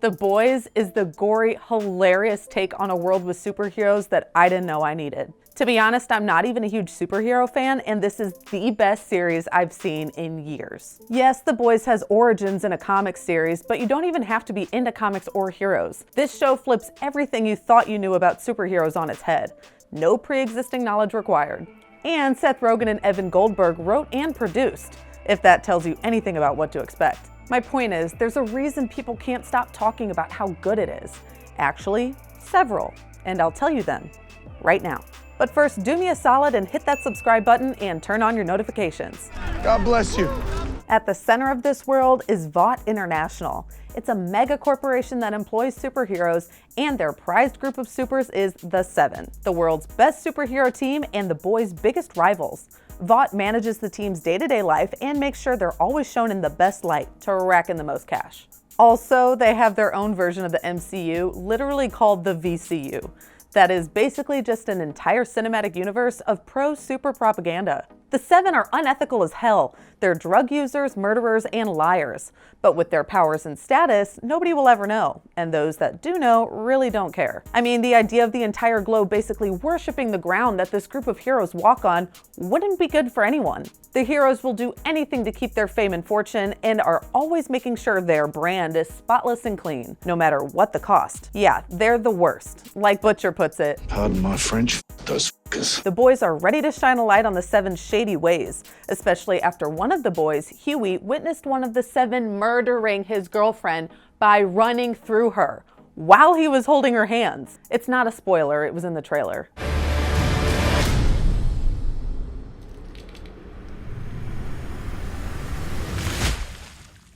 The Boys is the gory, hilarious take on a world with superheroes that I didn't know I needed. To be honest, I'm not even a huge superhero fan, and this is the best series I've seen in years. Yes, The Boys has origins in a comic series, but you don't even have to be into comics or heroes. This show flips everything you thought you knew about superheroes on its head. No pre-existing knowledge required. And Seth Rogen and Evan Goldberg wrote and produced, if that tells you anything about what to expect. My point is, there's a reason people can't stop talking about how good it is. Actually, several, and I'll tell you them right now. But first, do me a solid and hit that subscribe button and turn on your notifications. God bless you. At the center of this world is Vought International. It's a mega corporation that employs superheroes, and their prized group of supers is the Seven, the world's best superhero team and the Boys' biggest rivals. Vought manages the team's day-to-day life and makes sure they're always shown in the best light to rack in the most cash. Also, they have their own version of the MCU, literally called the VCU. That is basically just an entire cinematic universe of pro-super propaganda. The Seven are unethical as hell. They're drug users, murderers, and liars. But with their powers and status, nobody will ever know. And those that do know really don't care. I mean, the idea of the entire globe basically worshipping the ground that this group of heroes walk on wouldn't be good for anyone. The heroes will do anything to keep their fame and fortune, and are always making sure their brand is spotless and clean, no matter what the cost. Yeah, they're the worst. Like Butcher puts it, Pardon my French, those f***ers. the Boys are ready to shine a light on the Seven's shady ways, especially after one of the boys, Huey, witnessed one of the Seven murdering his girlfriend by running through her while he was holding her hands. It's not a spoiler, it was in the trailer.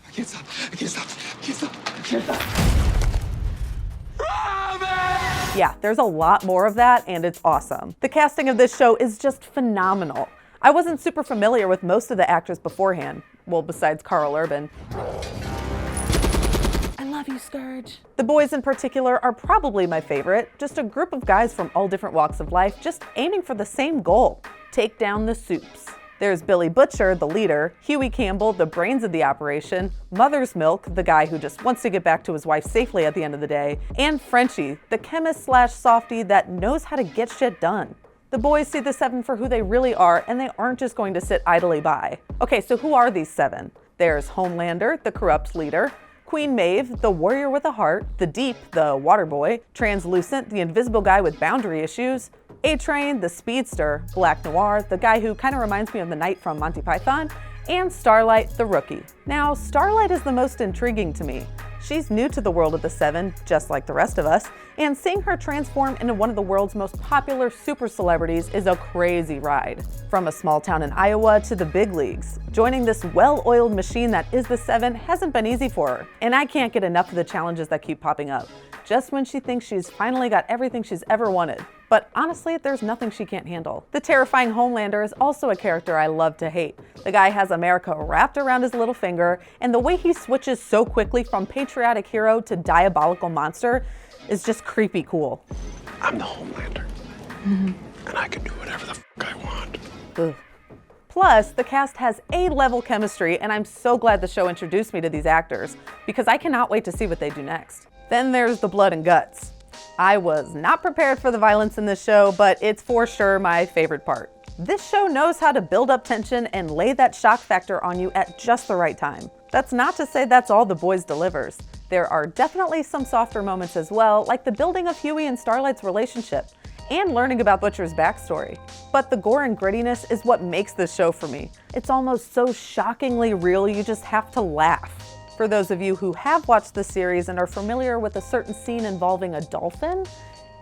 I can't stop. I can't stop. I can't stop. I can't stop. Yeah, there's a lot more of that, and it's awesome. The casting of this show is just phenomenal. I wasn't super familiar with most of the actors beforehand. Well, besides Carl Urban. I love you, Scourge. The Boys in particular are probably my favorite. Just a group of guys from all different walks of life, just aiming for the same goal: take down the Supes. There's Billy Butcher, the leader, Huey Campbell, the brains of the operation, Mother's Milk, the guy who just wants to get back to his wife safely at the end of the day, and Frenchie, the chemist/softie that knows how to get shit done. The Boys see the Seven for who they really are, and they aren't just going to sit idly by. Okay, so who are these Seven? There's Homelander, the corrupt leader, Queen Maeve, the warrior with a heart, the Deep, the water boy, Translucent, the invisible guy with boundary issues, A-Train, the speedster, Black Noir, the guy who kind of reminds me of the Knight from Monty Python, and Starlight, the rookie. Now, Starlight is the most intriguing to me. She's new to the world of the Seven, just like the rest of us, and seeing her transform into one of the world's most popular super celebrities is a crazy ride. From a small town in Iowa to the big leagues, joining this well-oiled machine that is the Seven hasn't been easy for her, and I can't get enough of the challenges that keep popping up, just when she thinks she's finally got everything she's ever wanted. But honestly, there's nothing she can't handle. The terrifying Homelander is also a character I love to hate. The guy has America wrapped around his little finger, and the way he switches so quickly from patriotic hero to diabolical monster is just creepy cool. I'm the Homelander. And I can do whatever the f*** I want. Ugh. Plus, the cast has A-level chemistry, and I'm so glad the show introduced me to these actors, because I cannot wait to see what they do next. Then there's the blood and guts. I was not prepared for the violence in this show, but it's for sure my favorite part. This show knows how to build up tension and lay that shock factor on you at just the right time. That's not to say that's all The Boys delivers. There are definitely some softer moments as well, like the building of Huey and Starlight's relationship, and learning about Butcher's backstory. But the gore and grittiness is what makes this show for me. It's almost so shockingly real you just have to laugh. For those of you who have watched the series and are familiar with a certain scene involving a dolphin,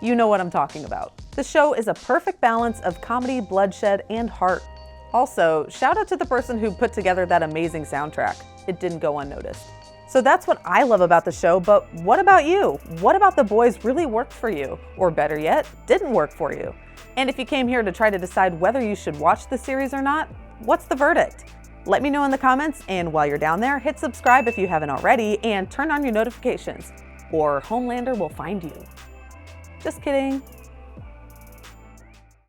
you know what I'm talking about. The show is a perfect balance of comedy, bloodshed, and heart. Also, shout out to the person who put together that amazing soundtrack. It didn't go unnoticed. So that's what I love about the show, but what about you? What about The Boys really worked for you? Or better yet, didn't work for you? And if you came here to try to decide whether you should watch the series or not, what's the verdict? Let me know in the comments, and while you're down there, hit subscribe if you haven't already, and turn on your notifications, or Homelander will find you. Just kidding.